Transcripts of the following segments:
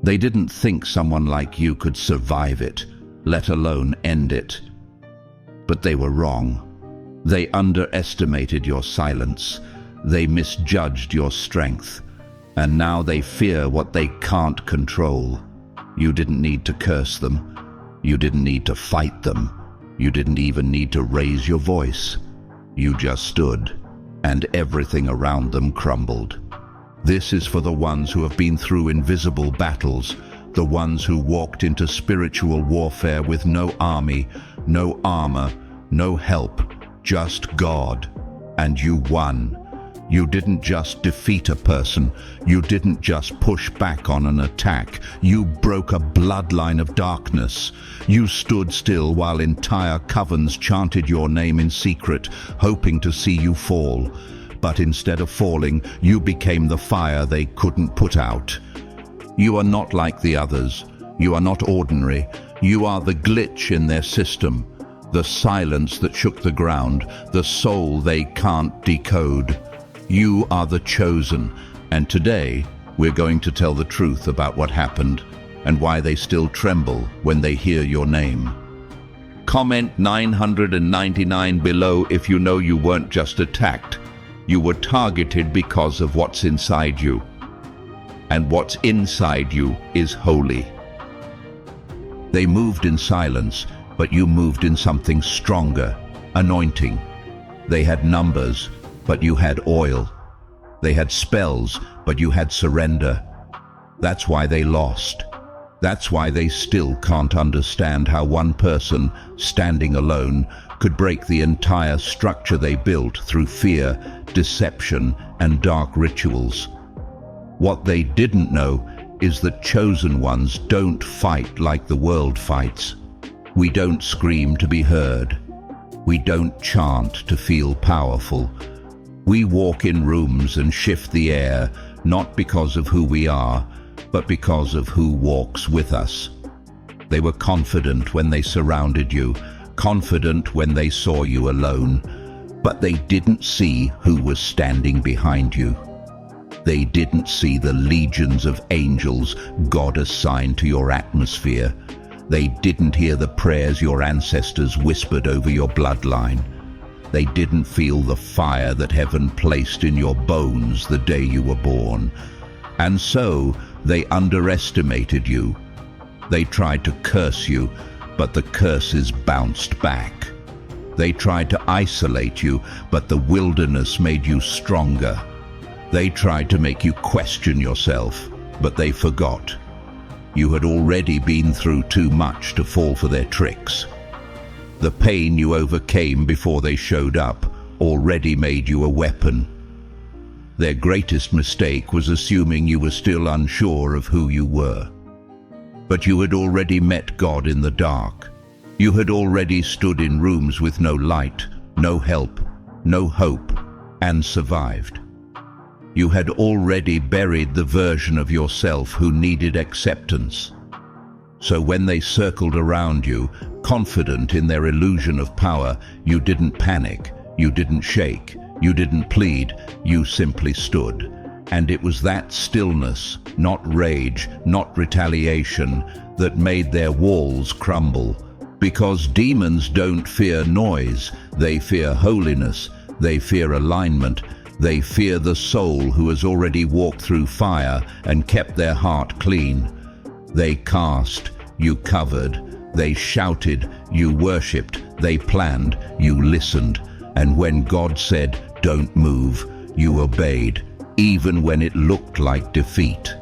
They didn't think someone like you could survive it, let alone end it. But they were wrong. They underestimated your silence. They misjudged your strength. And now they fear what they can't control. You didn't need to curse them. You didn't need to fight them. You didn't even need to raise your voice. You just stood, and everything around them crumbled. This is for the ones who have been through invisible battles, the ones who walked into spiritual warfare with no army, no armor, no help, just God. And you won. You didn't just defeat a person. You didn't just push back on an attack. You broke a bloodline of darkness. You stood still while entire covens chanted your name in secret, hoping to see you fall. But instead of falling, you became the fire they couldn't put out. You are not like the others. You are not ordinary. You are the glitch in their system, the silence that shook the ground, the soul they can't decode. You are the chosen, and today we're going to tell the truth about what happened and why they still tremble when they hear your name. Comment 999 below if you know you weren't just attacked. You were targeted because of what's inside you. And what's inside you is holy. They moved in silence, but you moved in something stronger, anointing. They had numbers, but you had oil. They had spells, but you had surrender. That's why they lost. That's why they still can't understand how one person, standing alone, could break the entire structure they built through fear, deception, and dark rituals. What they didn't know is that chosen ones don't fight like the world fights. We don't scream to be heard. We don't chant to feel powerful. We walk in rooms and shift the air, not because of who we are, but because of who walks with us. They were confident when they surrounded you, confident when they saw you alone, but they didn't see who was standing behind you. They didn't see the legions of angels God assigned to your atmosphere. They didn't hear the prayers your ancestors whispered over your bloodline. They didn't feel the fire that heaven placed in your bones the day you were born. And so they underestimated you. They tried to curse you, but the curses bounced back. They tried to isolate you, but the wilderness made you stronger. They tried to make you question yourself, but they forgot. You had already been through too much to fall for their tricks. The pain you overcame before they showed up already made you a weapon. Their greatest mistake was assuming you were still unsure of who you were. But you had already met God in the dark. You had already stood in rooms with no light, no help, no hope, and survived. You had already buried the version of yourself who needed acceptance. So when they circled around you, confident in their illusion of power, you didn't panic, you didn't shake, you didn't plead, you simply stood. And it was that stillness, not rage, not retaliation, that made their walls crumble. Because demons don't fear noise, they fear holiness, they fear alignment, they fear the soul who has already walked through fire and kept their heart clean. They cast, you covered. They shouted, you worshipped. They planned, you listened. And when God said, don't move, you obeyed, even when it looked like defeat.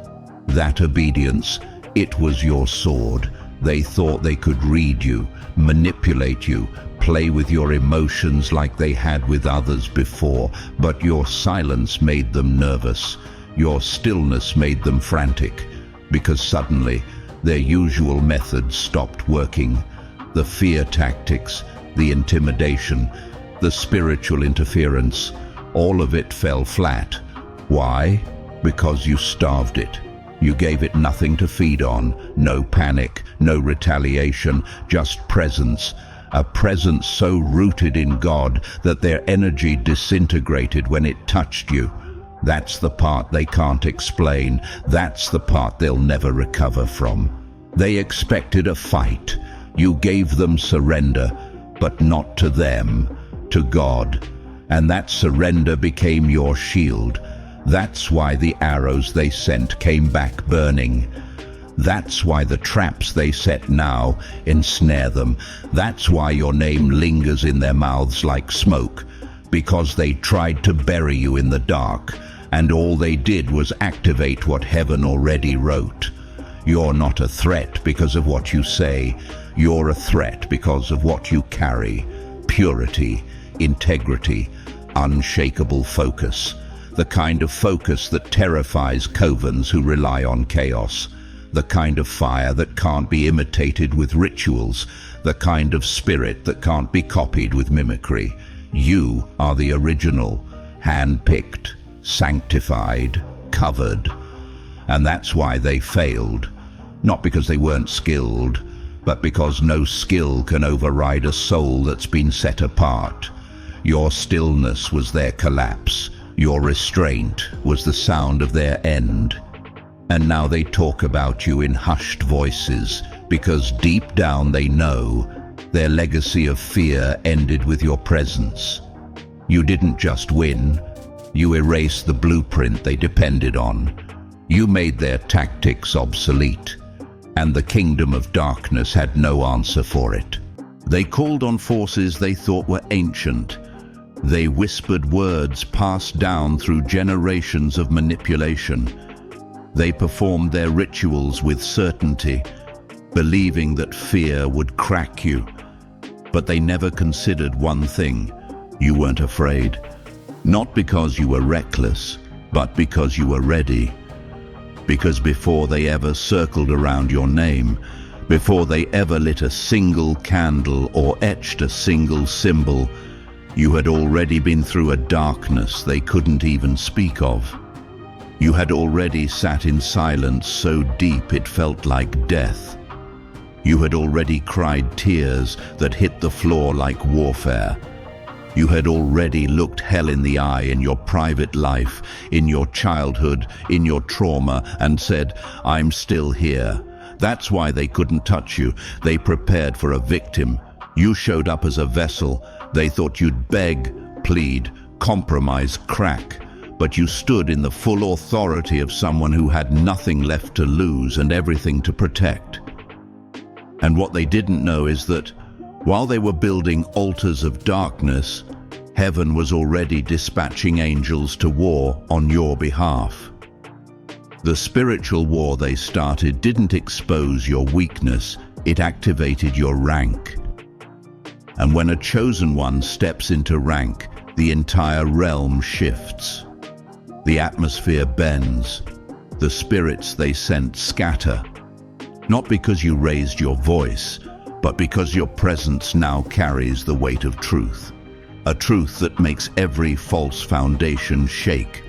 That obedience, it was your sword. They thought they could read you, manipulate you, play with your emotions like they had with others before, but your silence made them nervous. Your stillness made them frantic, because suddenly their usual methods stopped working. The fear tactics, the intimidation, the spiritual interference, all of it fell flat. Why? Because you starved it. You gave it nothing to feed on, no panic, no retaliation, just presence. A presence so rooted in God that their energy disintegrated when it touched you. That's the part they can't explain. That's the part they'll never recover from. They expected a fight. You gave them surrender, but not to them, to God. And that surrender became your shield. That's why the arrows they sent came back burning. That's why the traps they set now ensnare them. That's why your name lingers in their mouths like smoke, because they tried to bury you in the dark, and all they did was activate what heaven already wrote. You're not a threat because of what you say. You're a threat because of what you carry. Purity, integrity, unshakable focus. The kind of focus that terrifies covens who rely on chaos. The kind of fire that can't be imitated with rituals. The kind of spirit that can't be copied with mimicry. You are the original, hand-picked, sanctified, covered. And that's why they failed. Not because they weren't skilled, but because no skill can override a soul that's been set apart. Your stillness was their collapse. Your restraint was the sound of their end. And now they talk about you in hushed voices, because deep down they know their legacy of fear ended with your presence. You didn't just win, you erased the blueprint they depended on. You made their tactics obsolete, and the kingdom of darkness had no answer for it. They called on forces they thought were ancient. They whispered words passed down through generations of manipulation. They performed their rituals with certainty, believing that fear would crack you. But they never considered one thing: you weren't afraid. Not because you were reckless, but because you were ready. Because before they ever circled around your name, before they ever lit a single candle or etched a single symbol, you had already been through a darkness they couldn't even speak of. You had already sat in silence so deep it felt like death. You had already cried tears that hit the floor like warfare. You had already looked hell in the eye in your private life, in your childhood, in your trauma, and said, "I'm still here." That's why they couldn't touch you. They prepared for a victim. You showed up as a vessel. They thought you'd beg, plead, compromise, crack. But you stood in the full authority of someone who had nothing left to lose and everything to protect. And what they didn't know is that while they were building altars of darkness, heaven was already dispatching angels to war on your behalf. The spiritual war they started didn't expose your weakness, it activated your rank. And when a chosen one steps into rank, the entire realm shifts. The atmosphere bends. The spirits they sent scatter. Not because you raised your voice, but because your presence now carries the weight of truth. A truth that makes every false foundation shake.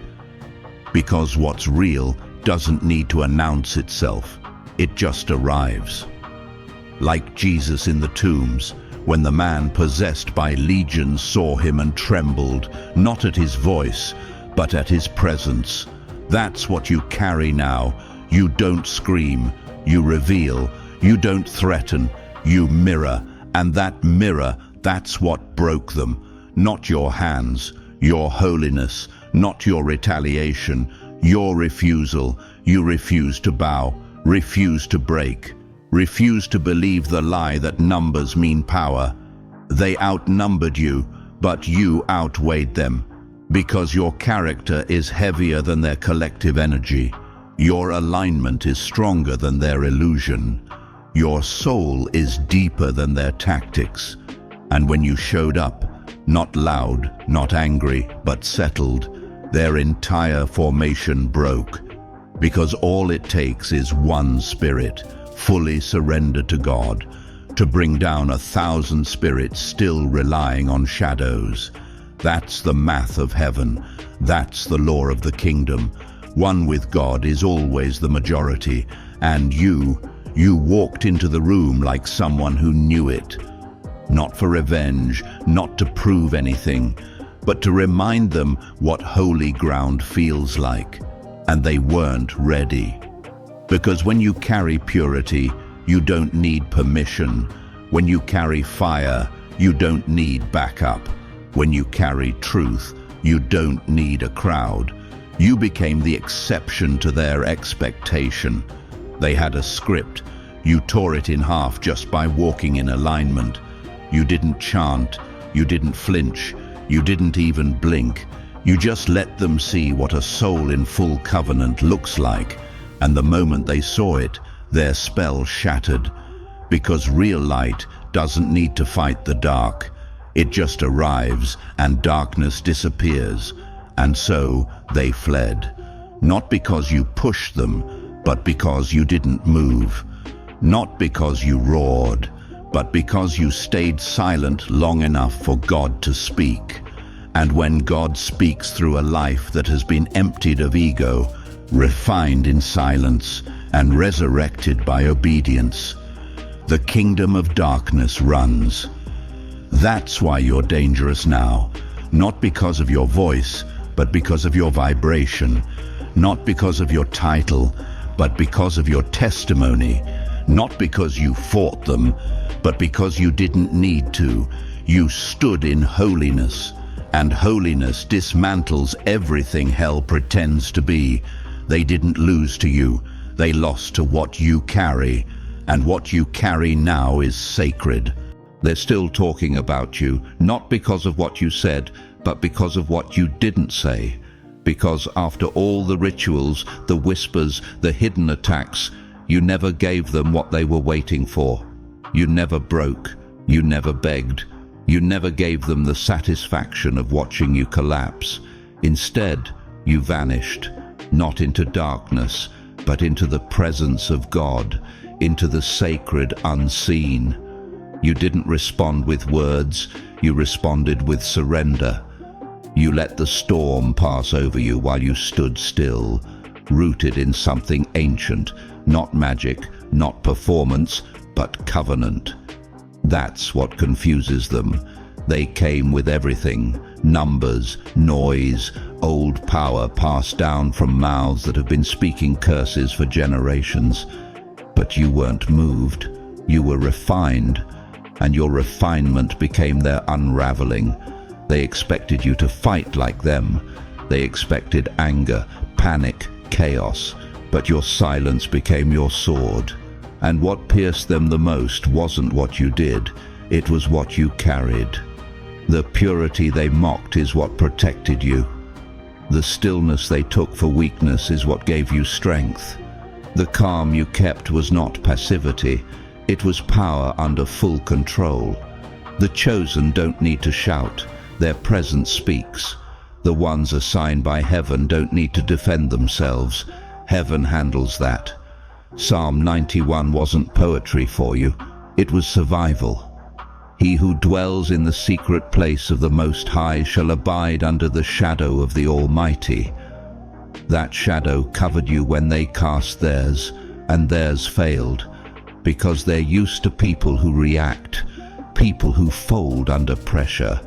Because what's real doesn't need to announce itself. It just arrives. Like Jesus in the tombs, when the man possessed by legions saw him and trembled, not at his voice, but at his presence. That's what you carry now. You don't scream, you reveal. You don't threaten, you mirror. And that mirror, that's what broke them. Not your hands, your holiness, not your retaliation, your refusal. You refuse to bow, refuse to break, refuse to believe the lie that numbers mean power. They outnumbered you, but you outweighed them. Because your character is heavier than their collective energy. Your alignment is stronger than their illusion. Your soul is deeper than their tactics. And when you showed up, not loud, not angry, but settled, their entire formation broke. Because all it takes is one spirit, fully surrendered to God, to bring down 1,000 spirits still relying on shadows. That's the math of heaven. That's the law of the kingdom. One with God is always the majority. And you walked into the room like someone who knew it. Not for revenge, not to prove anything, but to remind them what holy ground feels like. And they weren't ready. Because when you carry purity, you don't need permission. When you carry fire, you don't need backup. When you carry truth, you don't need a crowd. You became the exception to their expectation. They had a script. You tore it in half just by walking in alignment. You didn't chant. You didn't flinch. You didn't even blink. You just let them see what a soul in full covenant looks like. And the moment they saw it, their spell shattered. Because real light doesn't need to fight the dark. It just arrives and darkness disappears. And so they fled. Not because you pushed them, but because you didn't move. Not because you roared, but because you stayed silent long enough for God to speak. And when God speaks through a life that has been emptied of ego, refined in silence, and resurrected by obedience, the kingdom of darkness runs. That's why you're dangerous now, not because of your voice, but because of your vibration, not because of your title, but because of your testimony, not because you fought them, but because you didn't need to. You stood in holiness, and holiness dismantles everything hell pretends to be. They didn't lose to you, they lost to what you carry, and what you carry now is sacred. They're still talking about you, not because of what you said, but because of what you didn't say. Because after all the rituals, the whispers, the hidden attacks, you never gave them what they were waiting for. You never broke, you never begged, you never gave them the satisfaction of watching you collapse. Instead, you vanished, not into darkness, but into the presence of God, into the sacred unseen. You didn't respond with words, you responded with surrender. You let the storm pass over you while you stood still, rooted in something ancient, not magic, not performance, but covenant. That's what confuses them. They came with everything: numbers, noise, old power passed down from mouths that have been speaking curses for generations. But you weren't moved. You were refined, and your refinement became their unraveling. They expected you to fight like them. They expected anger, panic, chaos. But your silence became your sword. And what pierced them the most wasn't what you did, it was what you carried. The purity they mocked is what protected you. The stillness they took for weakness is what gave you strength. The calm you kept was not passivity, it was power under full control. The chosen don't need to shout, their presence speaks. The ones assigned by heaven don't need to defend themselves. Heaven handles that. Psalm 91 wasn't poetry for you, it was survival. He who dwells in the secret place of the Most High shall abide under the shadow of the Almighty. That shadow covered you when they cast theirs, and theirs failed, because they're used to people who react, people who fold under pressure.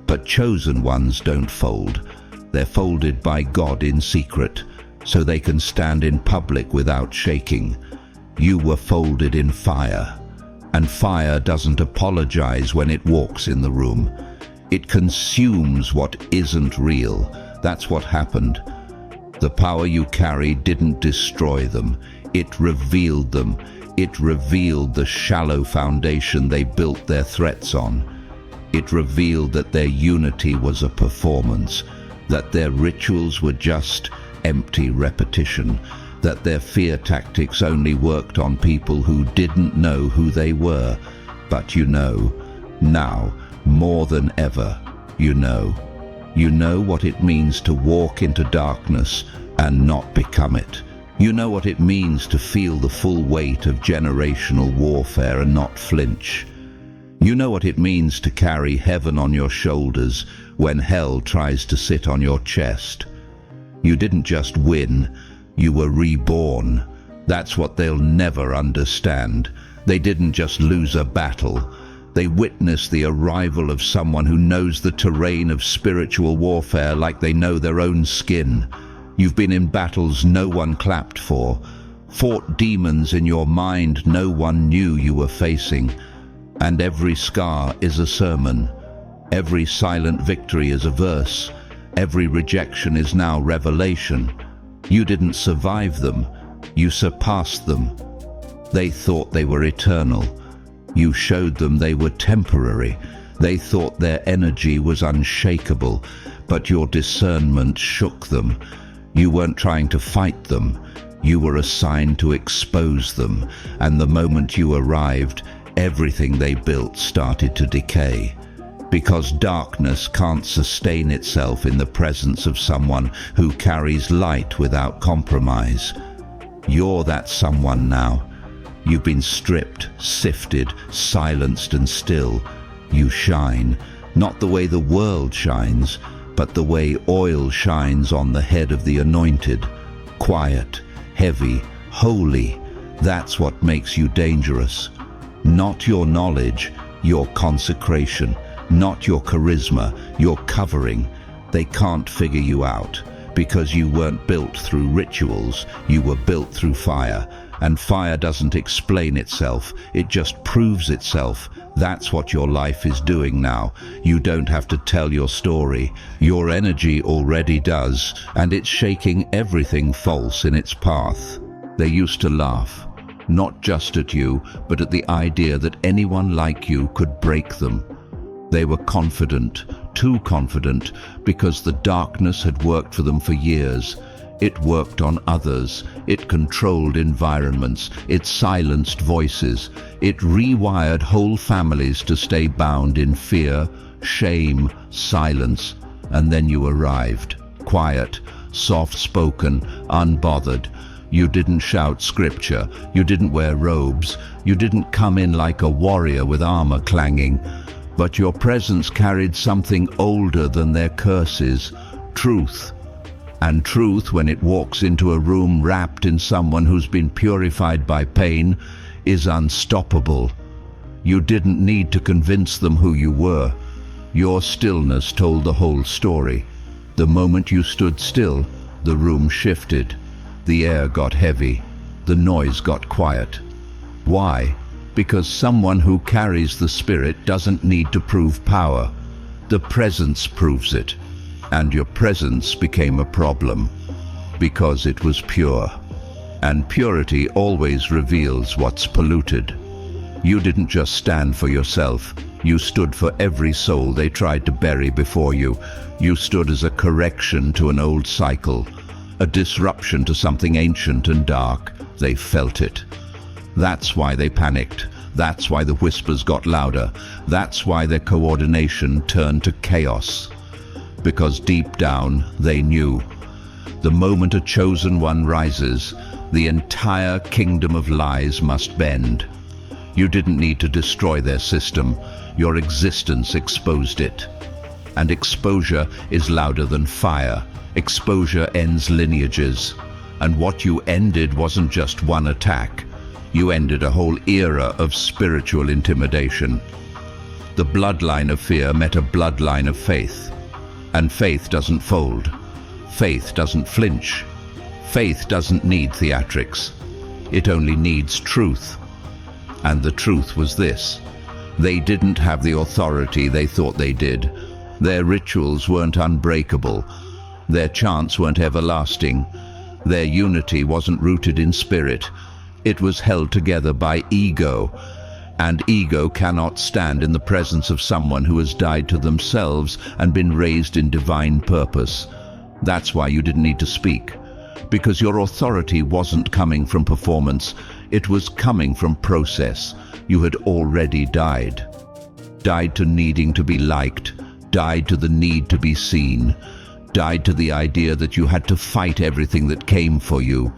But chosen ones don't fold. They're folded by God in secret, so they can stand in public without shaking. You were folded in fire, and fire doesn't apologize when it walks in the room. It consumes what isn't real. That's what happened. The power you carried didn't destroy them, it revealed them. It revealed the shallow foundation they built their threats on. It revealed that their unity was a performance, that their rituals were just empty repetition, that their fear tactics only worked on people who didn't know who they were. But you know, now, more than ever, you know. You know what it means to walk into darkness and not become it. You know what it means to feel the full weight of generational warfare and not flinch. You know what it means to carry heaven on your shoulders when hell tries to sit on your chest. You didn't just win, you were reborn. That's what they'll never understand. They didn't just lose a battle, They witness the arrival of someone who knows the terrain of spiritual warfare like they know their own skin. You've been in battles no one clapped for, fought demons in your mind no one knew you were facing, and every scar is a sermon. Every silent victory is a verse. Every rejection is now revelation. You didn't survive them, you surpassed them. They thought they were eternal. You showed them they were temporary. They thought their energy was unshakable, but your discernment shook them. You weren't trying to fight them. You were assigned to expose them, and the moment you arrived, everything they built started to decay. Because darkness can't sustain itself in the presence of someone who carries light without compromise. You're that someone now. You've been stripped, sifted, silenced, and still. You shine, not the way the world shines, but the way oil shines on the head of the anointed. Quiet, heavy, holy. That's what makes you dangerous. Not your knowledge, your consecration. Not your charisma, your covering. They can't figure you out, because you weren't built through rituals, you were built through fire. And fire doesn't explain itself, it just proves itself. That's what your life is doing now. You don't have to tell your story. Your energy already does, and it's shaking everything false in its path. They used to laugh, not just at you, but at the idea that anyone like you could break them. They were confident, too confident, because the darkness had worked for them for years. It worked on others, it controlled environments, it silenced voices, it rewired whole families to stay bound in fear, shame, silence. And then you arrived, quiet, soft-spoken, unbothered. You didn't shout scripture, you didn't wear robes, you didn't come in like a warrior with armor clanging. But your presence carried something older than their curses, truth. And truth, when it walks into a room wrapped in someone who's been purified by pain, is unstoppable. You didn't need to convince them who you were. Your stillness told the whole story. The moment you stood still, the room shifted. The air got heavy. The noise got quiet. Why? Because someone who carries the Spirit doesn't need to prove power. The presence proves it. And your presence became a problem, because it was pure. And purity always reveals what's polluted. You didn't just stand for yourself. You stood for every soul they tried to bury before you. You stood as a correction to an old cycle, a disruption to something ancient and dark. They felt it. That's why they panicked. That's why the whispers got louder. That's why their coordination turned to chaos. Because deep down, they knew. The moment a chosen one rises, the entire kingdom of lies must bend. You didn't need to destroy their system. Your existence exposed it. And exposure is louder than fire. Exposure ends lineages. And what you ended wasn't just one attack. You ended a whole era of spiritual intimidation. The bloodline of fear met a bloodline of faith. And faith doesn't fold. Faith doesn't flinch. Faith doesn't need theatrics. It only needs truth. And the truth was this. They didn't have the authority they thought they did. Their rituals weren't unbreakable. Their chants weren't everlasting. Their unity wasn't rooted in spirit. It was held together by ego, and ego cannot stand in the presence of someone who has died to themselves and been raised in divine purpose. That's why you didn't need to speak, because your authority wasn't coming from performance, it was coming from process. You had already died. Died to needing to be liked, died to the need to be seen, died to the idea that you had to fight everything that came for you.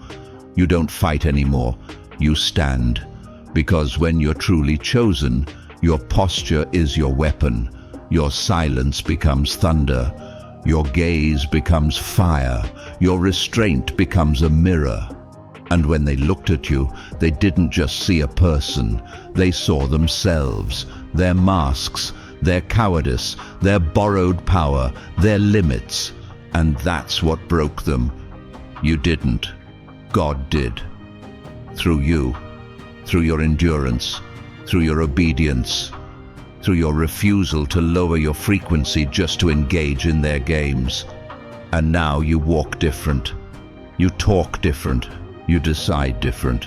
You don't fight anymore, you stand. Because when you're truly chosen, your posture is your weapon. Your silence becomes thunder. Your gaze becomes fire. Your restraint becomes a mirror. And when they looked at you, they didn't just see a person. They saw themselves. their masks, their cowardice, their borrowed power, their limits. And that's what broke them. You didn't. God did. Through you, through your endurance, through your obedience, through your refusal to lower your frequency just to engage in their games. And now you walk different. You talk different. You decide different.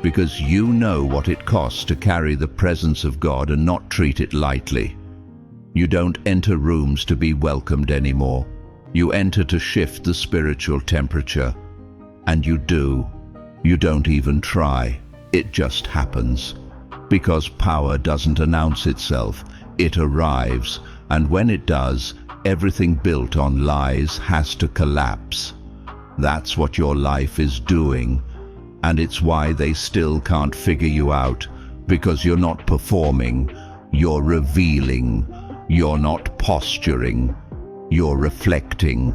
Because you know what it costs to carry the presence of God and not treat it lightly. You don't enter rooms to be welcomed anymore. You enter to shift the spiritual temperature. And you do. You don't even try. It just happens. Because power doesn't announce itself. It arrives. And when it does, everything built on lies has to collapse. That's what your life is doing. And it's why they still can't figure you out. Because you're not performing. You're revealing. You're not posturing. You're reflecting.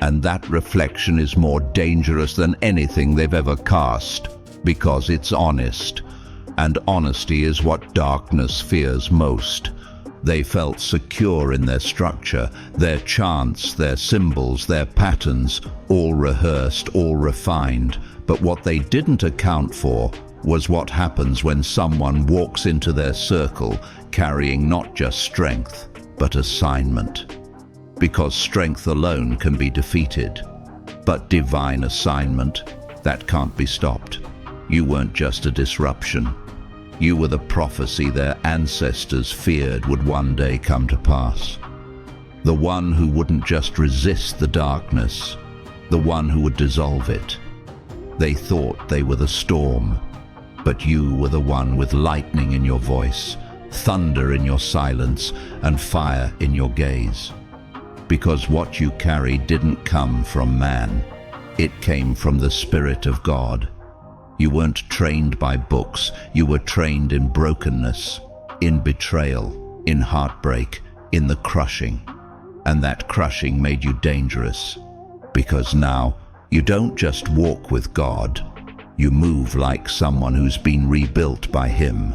And that reflection is more dangerous than anything they've ever cast. Because it's honest. And honesty is what darkness fears most. They felt secure in their structure, their chants, their symbols, their patterns, all rehearsed, all refined. But what they didn't account for was what happens when someone walks into their circle carrying not just strength, but assignment. Because strength alone can be defeated, but divine assignment, that can't be stopped. You weren't just a disruption. You were the prophecy their ancestors feared would one day come to pass. The one who wouldn't just resist the darkness, the one who would dissolve it. They thought they were the storm, but you were the one with lightning in your voice, thunder in your silence, and fire in your gaze. Because what you carried didn't come from man. It came from the Spirit of God. You weren't trained by books. You were trained in brokenness, in betrayal, in heartbreak, in the crushing. And that crushing made you dangerous. Because now, you don't just walk with God. You move like someone who's been rebuilt by Him.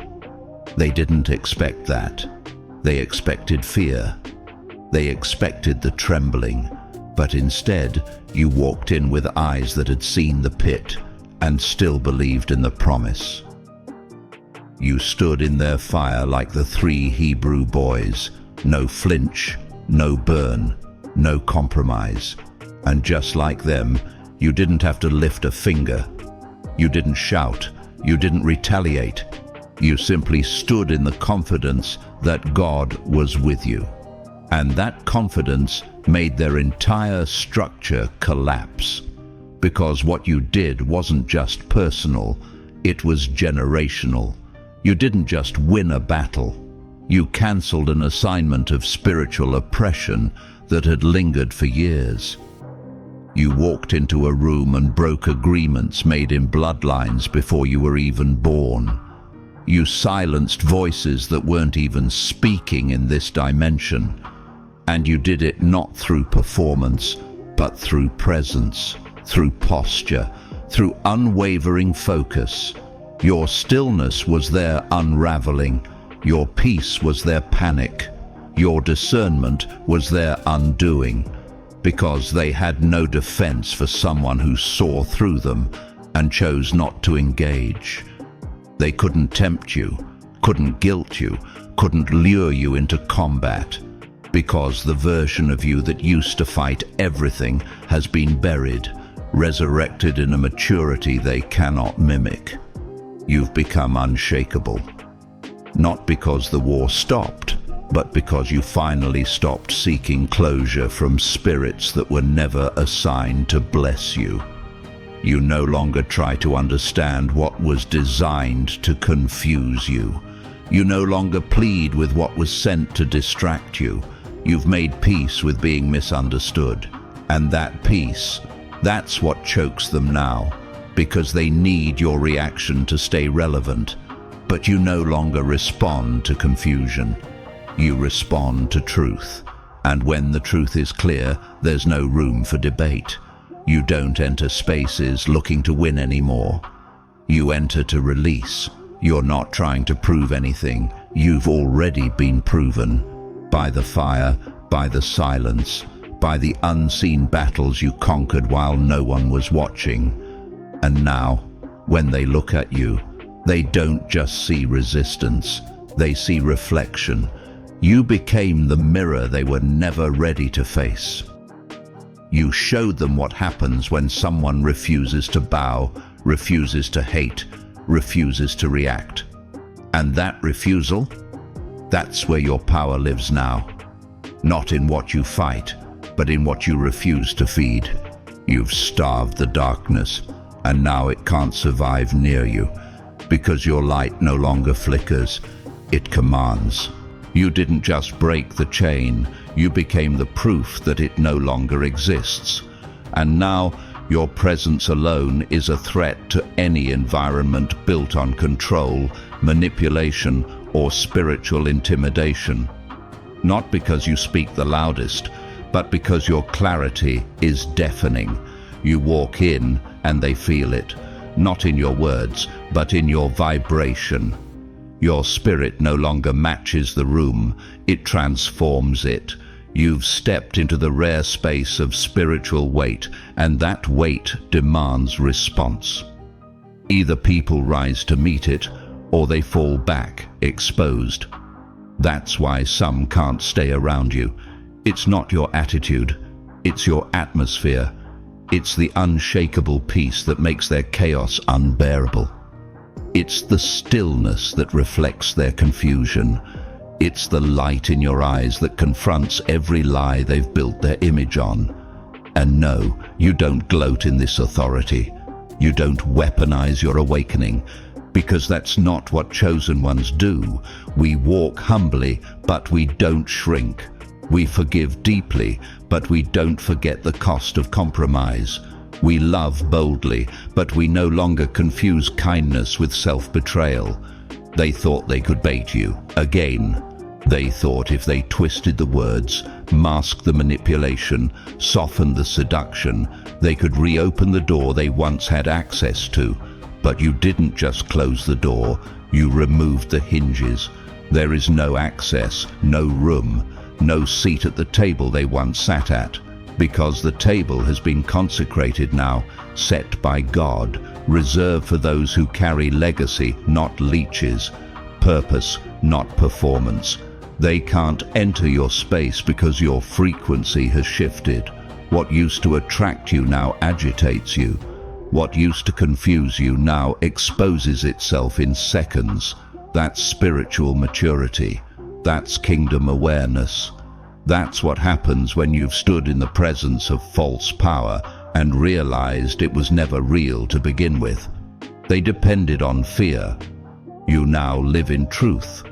They didn't expect that. They expected fear. They expected the trembling. But instead, you walked in with eyes that had seen the pit and still believed in the promise. You stood in their fire like the 3 Hebrew boys. No flinch, no burn, no compromise. And just like them, you didn't have to lift a finger. You didn't shout. You didn't retaliate. You simply stood in the confidence that God was with you. And that confidence made their entire structure collapse. Because what you did wasn't just personal, it was generational. You didn't just win a battle. You cancelled an assignment of spiritual oppression that had lingered for years. You walked into a room and broke agreements made in bloodlines before you were even born. You silenced voices that weren't even speaking in this dimension. And you did it not through performance, but through presence, through posture, through unwavering focus. Your stillness was their unraveling. Your peace was their panic. Your discernment was their undoing. Because they had no defense for someone who saw through them and chose not to engage. They couldn't tempt you, couldn't guilt you, couldn't lure you into combat. Because the version of you that used to fight everything has been buried, resurrected in a maturity they cannot mimic. You've become unshakable. Not because the war stopped, but because you finally stopped seeking closure from spirits that were never assigned to bless you. You no longer try to understand what was designed to confuse you. You no longer plead with what was sent to distract you. You've made peace with being misunderstood. And that peace, that's what chokes them now, because they need your reaction to stay relevant. But you no longer respond to confusion. You respond to truth. And when the truth is clear, there's no room for debate. You don't enter spaces looking to win anymore. You enter to release. You're not trying to prove anything. you've already been proven. By the fire, by the silence, by the unseen battles you conquered while no one was watching. And now, when they look at you, they don't just see resistance, they see reflection. You became the mirror they were never ready to face. You showed them what happens when someone refuses to bow, refuses to hate, refuses to react. And that refusal? That's where your power lives now. Not in what you fight, but in what you refuse to feed. You've starved the darkness, and now it can't survive near you, because your light no longer flickers, it commands. You didn't just break the chain, you became the proof that it no longer exists. And now, your presence alone is a threat to any environment built on control, manipulation, or spiritual intimidation. Not because you speak the loudest, but because your clarity is deafening. You walk in and they feel it, not in your words, but in your vibration. Your spirit no longer matches the room, it transforms it. You've stepped into the rare space of spiritual weight, and that weight demands response. Either people rise to meet it, or they fall back, exposed. That's why some can't stay around you. It's not your attitude, it's your atmosphere. It's the unshakable peace that makes their chaos unbearable. It's the stillness that reflects their confusion. It's the light in your eyes that confronts every lie they've built their image on. And no, you don't gloat in this authority. You don't weaponize your awakening, because that's not what chosen ones do. We walk humbly, but we don't shrink. We forgive deeply, but we don't forget the cost of compromise. We love boldly, but we no longer confuse kindness with self-betrayal. They thought they could bait you. Again, they thought if they twisted the words, masked the manipulation, softened the seduction, they could reopen the door they once had access to. But you didn't just close the door, you removed the hinges. There is no access, no room, no seat at the table they once sat at, because the table has been consecrated now, set by God, reserved for those who carry legacy, not leeches, purpose, not performance. They can't enter your space because your frequency has shifted. What used to attract you now agitates you. What used to confuse you now exposes itself in seconds. That's spiritual maturity. That's kingdom awareness. That's what happens when you've stood in the presence of false power and realized it was never real to begin with. They depended on fear. You now live in truth.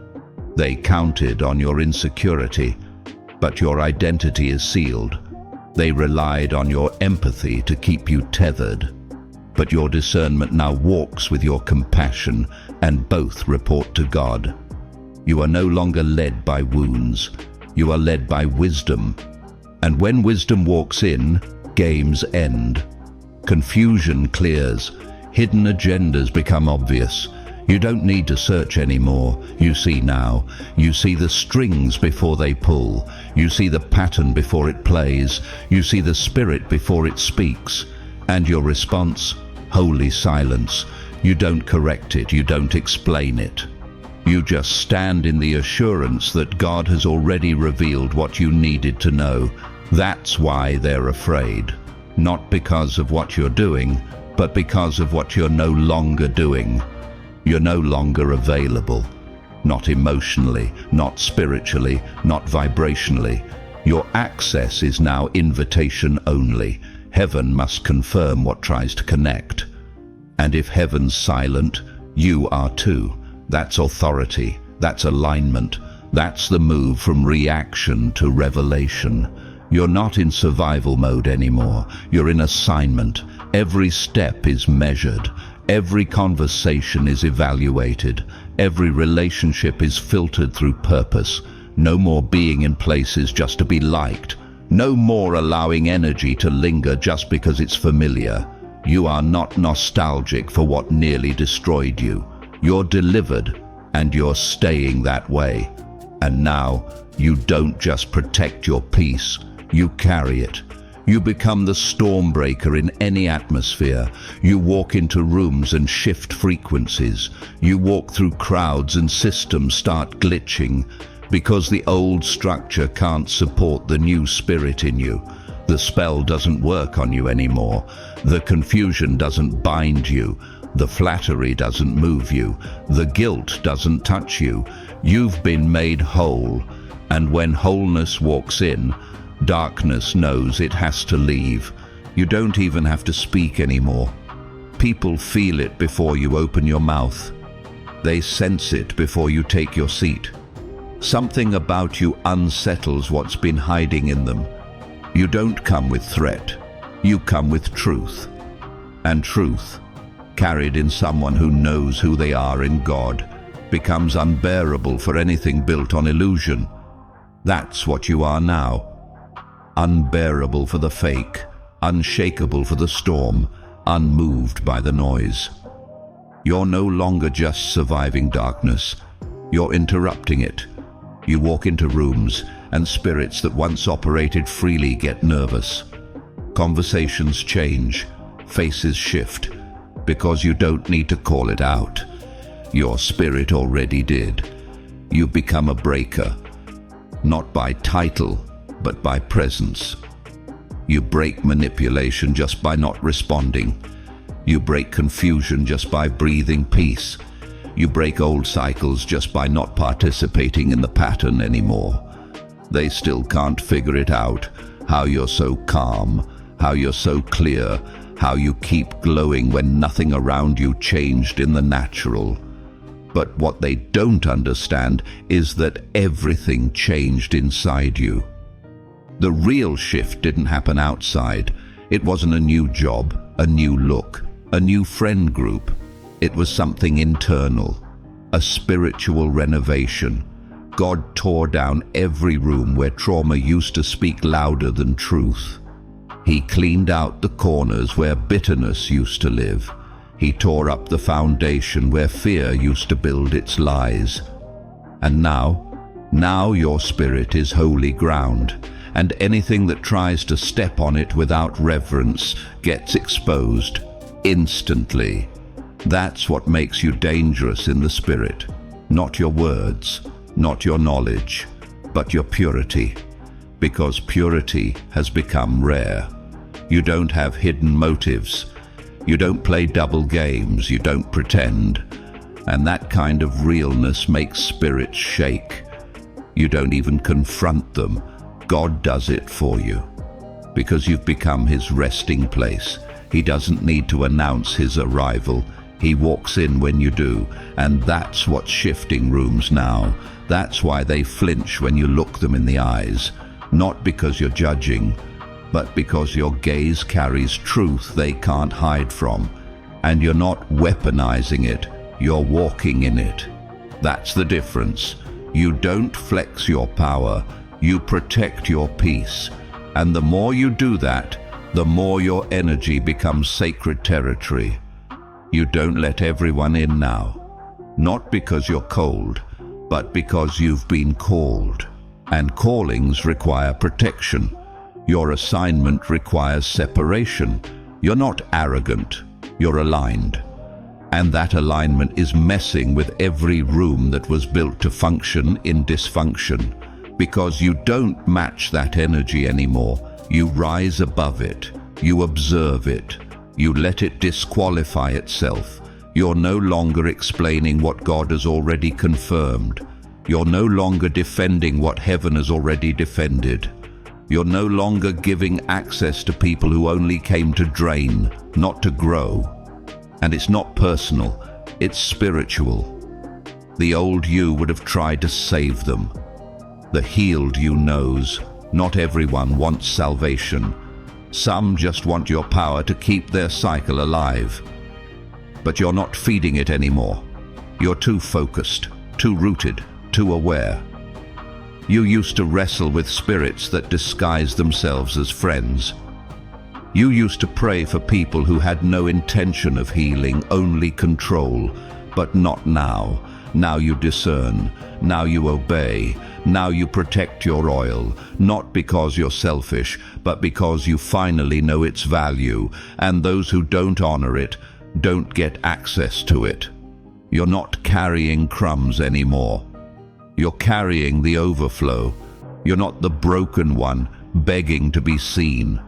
They counted on your insecurity, but your identity is sealed. They relied on your empathy to keep you tethered. But your discernment now walks with your compassion, and both report to God. You are no longer led by wounds. You are led by wisdom. And when wisdom walks in, games end. Confusion clears. Hidden agendas become obvious. You don't need to search anymore. You see now. You see the strings before they pull. You see the pattern before it plays. You see the spirit before it speaks. And your response? Holy silence. You don't correct it, you don't explain it. You just stand in the assurance that God has already revealed what you needed to know. That's why they're afraid. Not because of what you're doing, but because of what you're no longer doing. You're no longer available. Not emotionally, not spiritually, not vibrationally. Your access is now invitation only. Heaven must confirm what tries to connect. And if heaven's silent, you are too. That's authority. That's alignment. That's the move from reaction to revelation. You're not in survival mode anymore. You're in assignment. Every step is measured. Every conversation is evaluated. Every relationship is filtered through purpose. No more being in places just to be liked. No more allowing energy to linger just because it's familiar. You are not nostalgic for what nearly destroyed you. You're delivered, and you're staying that way. And now, you don't just protect your peace, you carry it. You become the storm breaker in any atmosphere. You walk into rooms and shift frequencies. You walk through crowds and systems start glitching because the old structure can't support the new spirit in you. The spell doesn't work on you anymore. The confusion doesn't bind you. The flattery doesn't move you. The guilt doesn't touch you. You've been made whole. And when wholeness walks in, darkness knows it has to leave. You don't even have to speak anymore. People feel it before you open your mouth. They sense it before you take your seat. Something about you unsettles what's been hiding in them. You don't come with threat. You come with truth. And truth, carried in someone who knows who they are in God, becomes unbearable for anything built on illusion. That's what you are now. Unbearable for the fake, unshakable for the storm, unmoved by the noise. You're no longer just surviving darkness. You're interrupting it. You walk into rooms, and spirits that once operated freely get nervous. Conversations change, faces shift, because you don't need to call it out. Your spirit already did. You become a breaker, not by title, but by presence. You break manipulation just by not responding. You break confusion just by breathing peace. You break old cycles just by not participating in the pattern anymore. They still can't figure it out, how you're so calm, how you're so clear, how you keep glowing when nothing around you changed in the natural. But what they don't understand is that everything changed inside you. The real shift didn't happen outside. It wasn't a new job, a new look, a new friend group. It was something internal, a spiritual renovation. God tore down every room where trauma used to speak louder than truth. He cleaned out the corners where bitterness used to live. He tore up the foundation where fear used to build its lies. And now your spirit is holy ground, and anything that tries to step on it without reverence gets exposed instantly. That's what makes you dangerous in the spirit, not your words, not your knowledge, but your purity, because purity has become rare. You don't have hidden motives. You don't play double games. You don't pretend. And that kind of realness makes spirits shake. You don't even confront them. God does it for you, because you've become his resting place. He doesn't need to announce his arrival. He walks in when you do, and that's what's shifting rooms now. That's why they flinch when you look them in the eyes, not because you're judging, but because your gaze carries truth they can't hide from, and you're not weaponizing it, you're walking in it. That's the difference. You don't flex your power, you protect your peace, and the more you do that, the more your energy becomes sacred territory. You don't let everyone in now, not because you're cold, but because you've been called. And callings require protection. Your assignment requires separation. You're not arrogant, you're aligned. And that alignment is messing with every room that was built to function in dysfunction. Because you don't match that energy anymore. You rise above it. You observe it. You let it disqualify itself. You're no longer explaining what God has already confirmed. You're no longer defending what heaven has already defended. You're no longer giving access to people who only came to drain, not to grow. And it's not personal, it's spiritual. The old you would have tried to save them. The healed you knows, not everyone wants salvation. Some just want your power to keep their cycle alive. But you're not feeding it anymore. You're too focused, too rooted, too aware. You used to wrestle with spirits that disguise themselves as friends. You used to pray for people who had no intention of healing, only control, but not now. Now you discern. Now you obey. Now you protect your oil, not because you're selfish, but because you finally know its value, and those who don't honor it don't get access to it. You're not carrying crumbs anymore. You're carrying the overflow. You're not the broken one begging to be seen.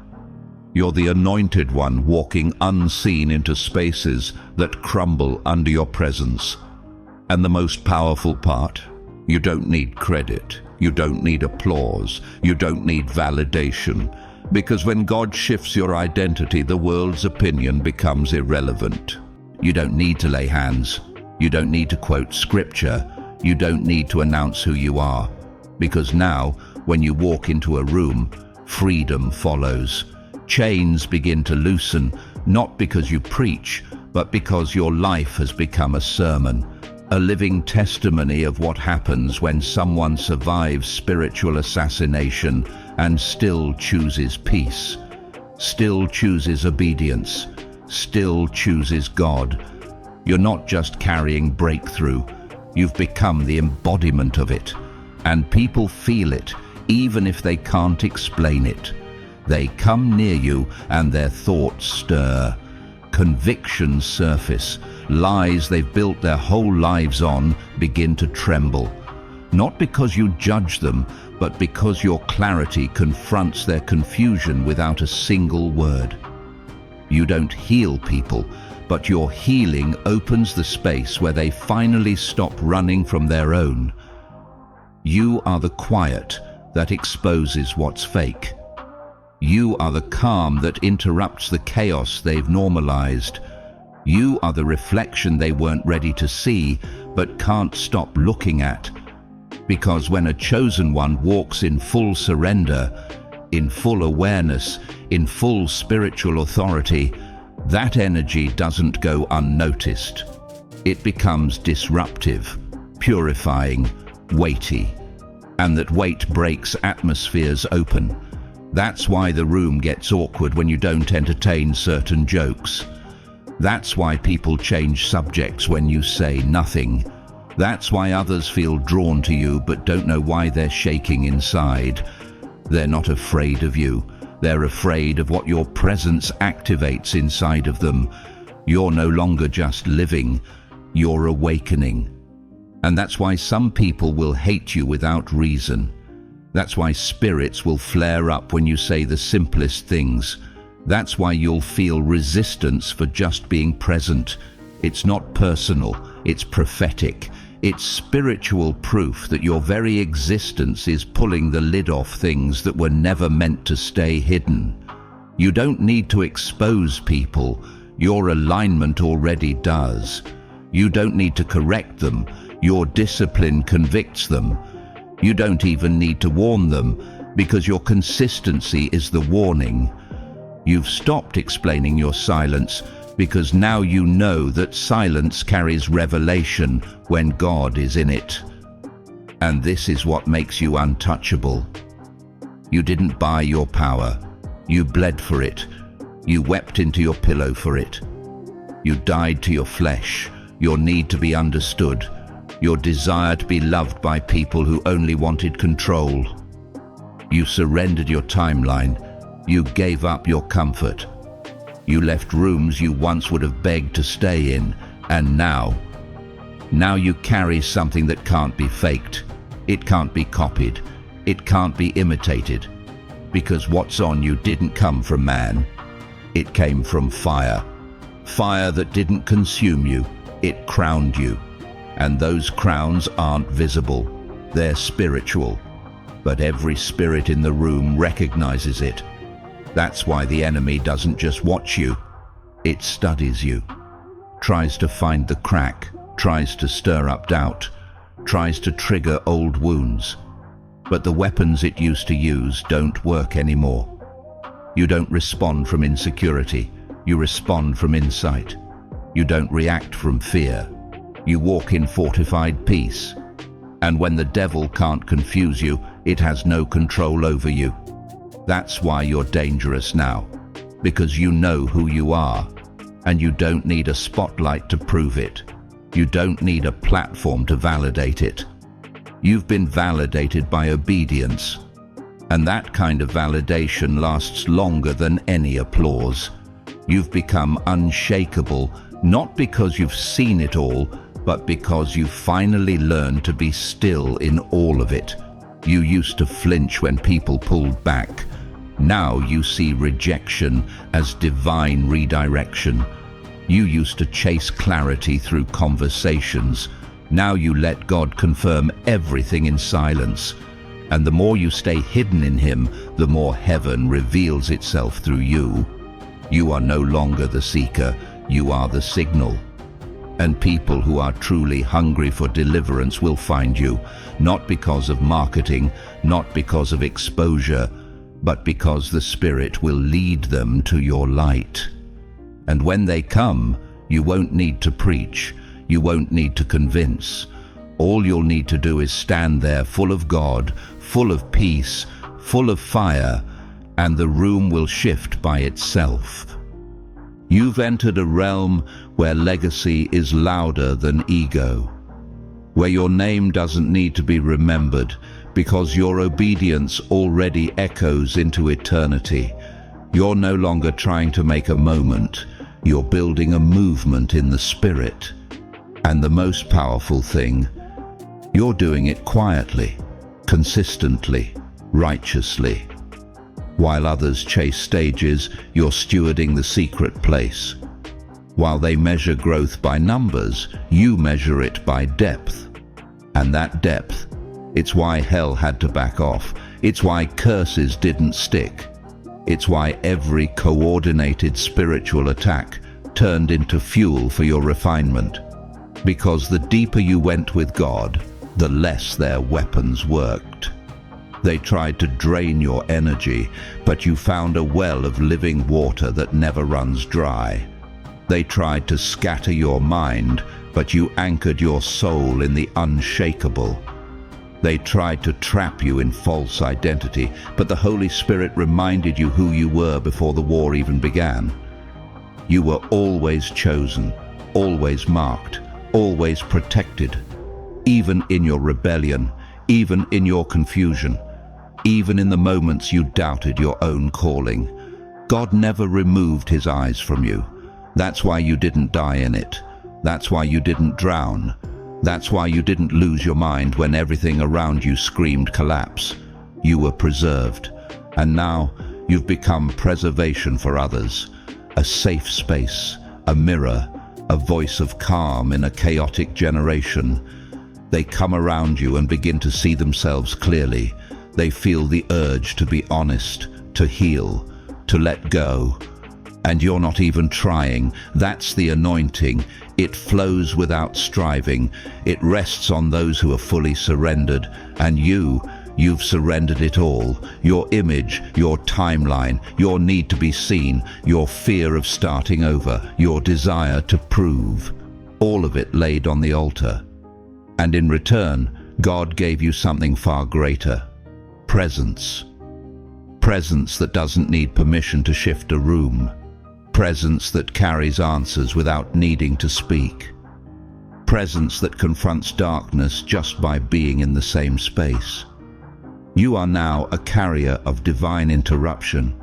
You're the anointed one walking unseen into spaces that crumble under your presence. And the most powerful part? You don't need credit. You don't need applause. You don't need validation. Because when God shifts your identity, the world's opinion becomes irrelevant. You don't need to lay hands. You don't need to quote scripture. You don't need to announce who you are. Because now, when you walk into a room, freedom follows. Chains begin to loosen, not because you preach, but because your life has become a sermon, a living testimony of what happens when someone survives spiritual assassination and still chooses peace, still chooses obedience, still chooses God. You're not just carrying breakthrough, you've become the embodiment of it, and people feel it, even if they can't explain it. They come near you and their thoughts stir. Convictions surface. Lies they've built their whole lives on begin to tremble. Not because you judge them, but because your clarity confronts their confusion without a single word. You don't heal people, but your healing opens the space where they finally stop running from their own. You are the quiet that exposes what's fake. You are the calm that interrupts the chaos they've normalized. You are the reflection they weren't ready to see, but can't stop looking at. Because when a chosen one walks in full surrender, in full awareness, in full spiritual authority, that energy doesn't go unnoticed. It becomes disruptive, purifying, weighty. And that weight breaks atmospheres open. That's why the room gets awkward when you don't entertain certain jokes. That's why people change subjects when you say nothing. That's why others feel drawn to you but don't know why they're shaking inside. They're not afraid of you. They're afraid of what your presence activates inside of them. You're no longer just living, you're awakening. And that's why some people will hate you without reason. That's why spirits will flare up when you say the simplest things. That's why you'll feel resistance for just being present. It's not personal, it's prophetic. It's spiritual proof that your very existence is pulling the lid off things that were never meant to stay hidden. You don't need to expose people. Your alignment already does. You don't need to correct them. Your discipline convicts them. You don't even need to warn them, because your consistency is the warning. You've stopped explaining your silence, because now you know that silence carries revelation when God is in it. And this is what makes you untouchable. You didn't buy your power. You bled for it. You wept into your pillow for it. You died to your flesh, your need to be understood, your desire to be loved by people who only wanted control. You surrendered your timeline. You gave up your comfort. You left rooms you once would have begged to stay in, and now you carry something that can't be faked. It can't be copied. It can't be imitated. Because what's on you didn't come from man. It came from fire. Fire that didn't consume you. It crowned you. And those crowns aren't visible. They're spiritual. But every spirit in the room recognizes it. That's why the enemy doesn't just watch you. It studies you. Tries to find the crack. Tries to stir up doubt. Tries to trigger old wounds. But the weapons it used to use don't work anymore. You don't respond from insecurity. You respond from insight. You don't react from fear. You walk in fortified peace. And when the devil can't confuse you, it has no control over you. That's why you're dangerous now, because you know who you are, and you don't need a spotlight to prove it. You don't need a platform to validate it. You've been validated by obedience. And that kind of validation lasts longer than any applause. You've become unshakable, not because you've seen it all, but because you've finally learned to be still in all of it. You used to flinch when people pulled back. Now you see rejection as divine redirection. You used to chase clarity through conversations. Now you let God confirm everything in silence. And the more you stay hidden in Him, the more heaven reveals itself through you. You are no longer the seeker, you are the signal. And people who are truly hungry for deliverance will find you, not because of marketing, not because of exposure, but because the Spirit will lead them to your light. And when they come, you won't need to preach, you won't need to convince. All you'll need to do is stand there full of God, full of peace, full of fire, and the room will shift by itself. You've entered a realm where legacy is louder than ego, where your name doesn't need to be remembered because your obedience already echoes into eternity. You're no longer trying to make a moment, you're building a movement in the Spirit. And the most powerful thing, you're doing it quietly, consistently, righteously. While others chase stages, you're stewarding the secret place. While they measure growth by numbers, you measure it by depth. And that depth, it's why hell had to back off. It's why curses didn't stick. It's why every coordinated spiritual attack turned into fuel for your refinement. Because the deeper you went with God, the less their weapons worked. They tried to drain your energy, but you found a well of living water that never runs dry. They tried to scatter your mind, but you anchored your soul in the unshakable. They tried to trap you in false identity, but the Holy Spirit reminded you who you were before the war even began. You were always chosen, always marked, always protected, even in your rebellion, even in your confusion, even in the moments you doubted your own calling. God never removed His eyes from you. That's why you didn't die in it. That's why you didn't drown. That's why you didn't lose your mind when everything around you screamed collapse. You were preserved, and now you've become preservation for others, a safe space, a mirror, a voice of calm in a chaotic generation. They come around you and begin to see themselves clearly. They feel the urge to be honest, to heal, to let go. And you're not even trying. That's the anointing. It flows without striving. It rests on those who are fully surrendered. And you've surrendered it all. Your image, your timeline, your need to be seen, your fear of starting over, your desire to prove. All of it laid on the altar. And in return, God gave you something far greater. Presence. Presence that doesn't need permission to shift a room. Presence that carries answers without needing to speak. Presence that confronts darkness just by being in the same space. You are now a carrier of divine interruption,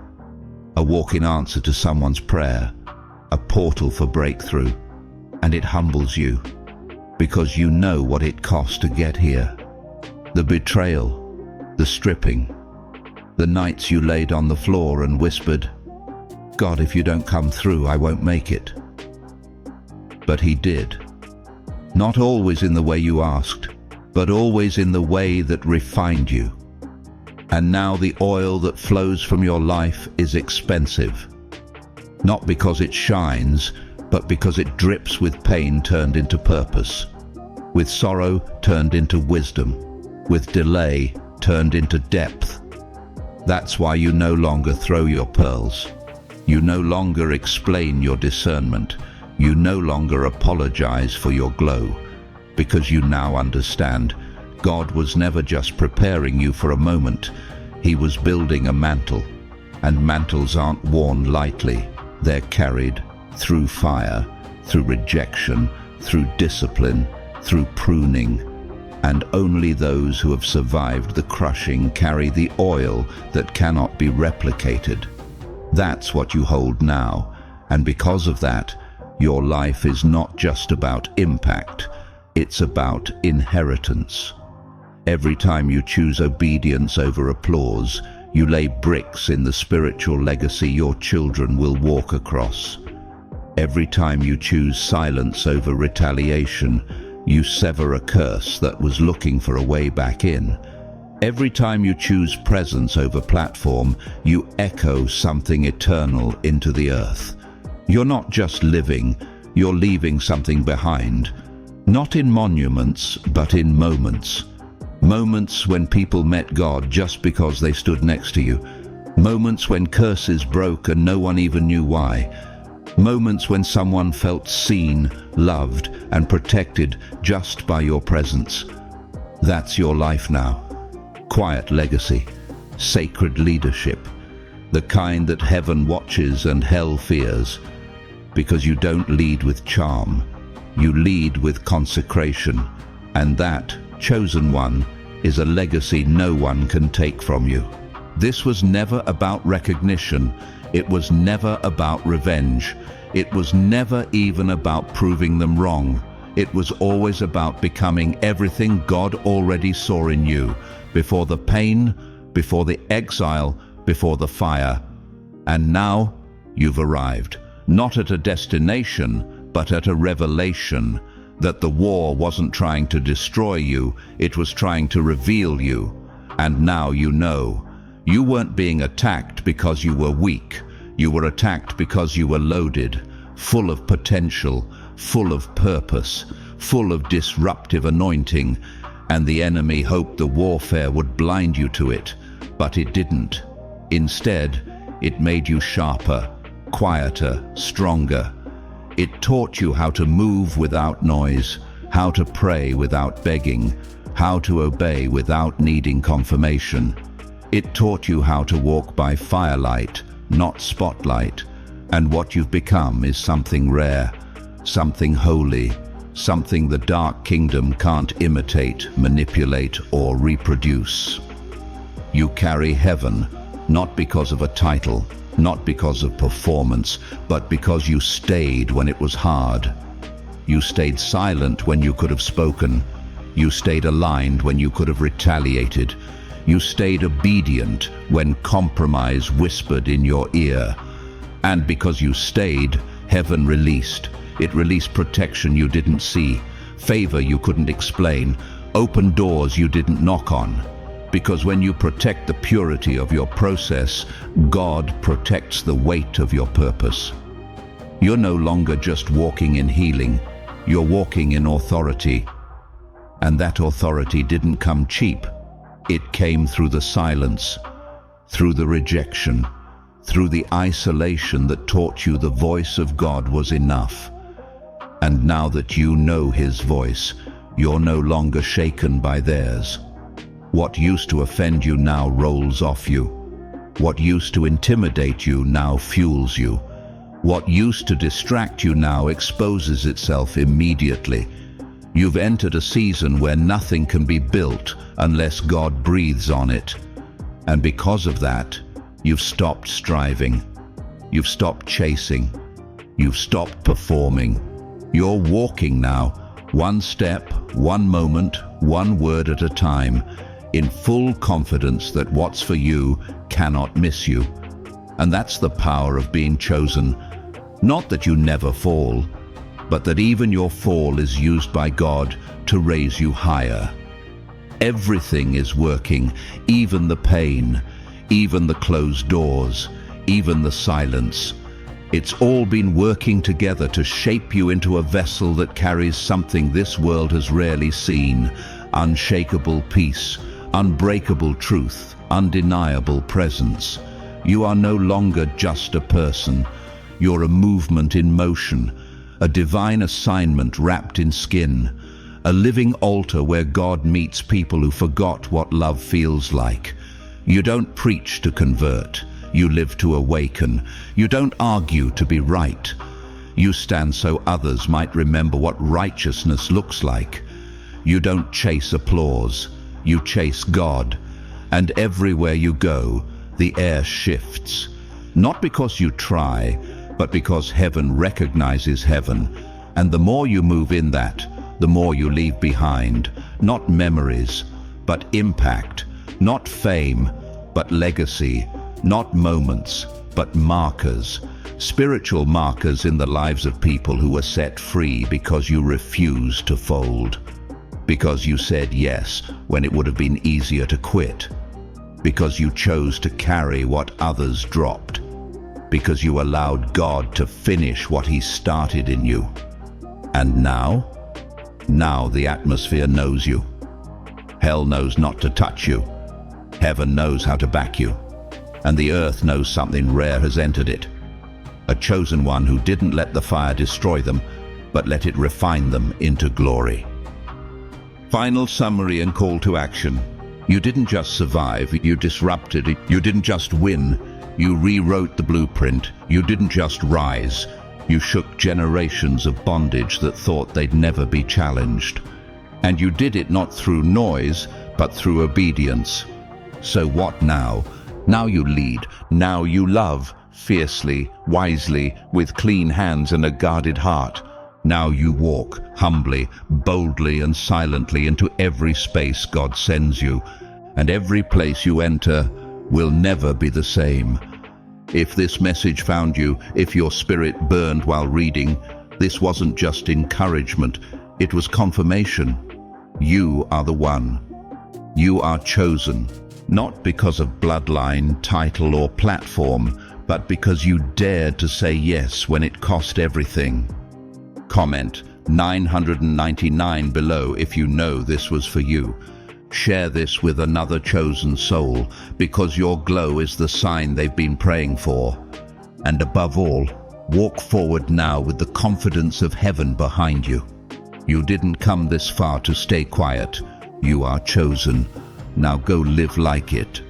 a walk-in answer to someone's prayer, a portal for breakthrough, and it humbles you because you know what it cost to get here. The betrayal, the stripping, the nights you laid on the floor and whispered, "God, if you don't come through, I won't make it." But He did. Not always in the way you asked, but always in the way that refined you. And now the oil that flows from your life is expensive. Not because it shines, but because it drips with pain turned into purpose, with sorrow turned into wisdom, with delay turned into depth. That's why you no longer throw your pearls. You no longer explain your discernment. You no longer apologize for your glow, because you now understand God was never just preparing you for a moment. He was building a mantle, and mantles aren't worn lightly. They're carried through fire, through rejection, through discipline, through pruning. And only those who have survived the crushing carry the oil that cannot be replicated. That's what you hold now, and because of that, your life is not just about impact, it's about inheritance. Every time you choose obedience over applause, you lay bricks in the spiritual legacy your children will walk across. Every time you choose silence over retaliation, you sever a curse that was looking for a way back in. Every time you choose presence over platform, you echo something eternal into the earth. You're not just living, you're leaving something behind. Not in monuments, but in moments. Moments when people met God just because they stood next to you. Moments when curses broke and no one even knew why. Moments when someone felt seen, loved, and protected just by your presence. That's your life now. Quiet legacy, sacred leadership, the kind that heaven watches and hell fears. Because you don't lead with charm, you lead with consecration, and that, chosen one, is a legacy no one can take from you. This was never about recognition. It was never about revenge. It was never even about proving them wrong. It was always about becoming everything God already saw in you, before the pain, before the exile, before the fire. And now you've arrived, not at a destination, but at a revelation, that the war wasn't trying to destroy you, it was trying to reveal you. And now you know. You weren't being attacked because you were weak. You were attacked because you were loaded, full of potential, full of purpose, full of disruptive anointing, and the enemy hoped the warfare would blind you to it, but it didn't. Instead, it made you sharper, quieter, stronger. It taught you how to move without noise, how to pray without begging, how to obey without needing confirmation. It taught you how to walk by firelight, not spotlight, and what you've become is something rare, something holy, something the dark kingdom can't imitate, manipulate, or reproduce. You carry heaven, not because of a title, not because of performance, but because you stayed when it was hard. You stayed silent when you could have spoken. You stayed aligned when you could have retaliated. You stayed obedient when compromise whispered in your ear. And because you stayed, heaven released. It released protection you didn't see, favor you couldn't explain, open doors you didn't knock on. Because when you protect the purity of your process, God protects the weight of your purpose. You're no longer just walking in healing, you're walking in authority. And that authority didn't come cheap. It came through the silence, through the rejection, through the isolation that taught you the voice of God was enough. And now that you know His voice, you're no longer shaken by theirs. What used to offend you now rolls off you. What used to intimidate you now fuels you. What used to distract you now exposes itself immediately. You've entered a season where nothing can be built unless God breathes on it. And because of that, you've stopped striving. You've stopped chasing. You've stopped performing. You're walking now, one step, one moment, one word at a time, in full confidence that what's for you cannot miss you. And that's the power of being chosen. Not that you never fall, but that even your fall is used by God to raise you higher. Everything is working, even the pain, even the closed doors, even the silence. It's all been working together to shape you into a vessel that carries something this world has rarely seen: unshakable peace, unbreakable truth, undeniable presence. You are no longer just a person. You're a movement in motion, a divine assignment wrapped in skin, a living altar where God meets people who forgot what love feels like. You don't preach to convert. You live to awaken. You don't argue to be right. You stand so others might remember what righteousness looks like. You don't chase applause, you chase God. And everywhere you go, the air shifts. Not because you try, but because heaven recognizes heaven. And the more you move in that, the more you leave behind. Not memories, but impact. Not fame, but legacy. Not moments, but markers. Spiritual markers in the lives of people who were set free because you refused to fold. Because you said yes when it would have been easier to quit. Because you chose to carry what others dropped. Because you allowed God to finish what He started in you. And now the atmosphere knows you. Hell knows not to touch you. Heaven knows how to back you. And the earth knows something rare has entered it. A chosen one who didn't let the fire destroy them, but let it refine them into glory. Final summary and call to action. You didn't just survive, you disrupted it. You didn't just win, you rewrote the blueprint. You didn't just rise, you shook generations of bondage that thought they'd never be challenged. And you did it not through noise, but through obedience. So what now? Now you lead, now you love, fiercely, wisely, with clean hands and a guarded heart. Now you walk humbly, boldly and silently into every space God sends you, and every place you enter will never be the same. If this message found you, if your spirit burned while reading, this wasn't just encouragement, it was confirmation. You are the one. You are chosen, not because of bloodline, title or platform, but because you dared to say yes when it cost everything. Comment 999 below if you know this was for you. Share this with another chosen soul, because your glow is the sign they've been praying for. And above all, walk forward now with the confidence of heaven behind you. You didn't come this far to stay quiet. You are chosen. Now go live like it.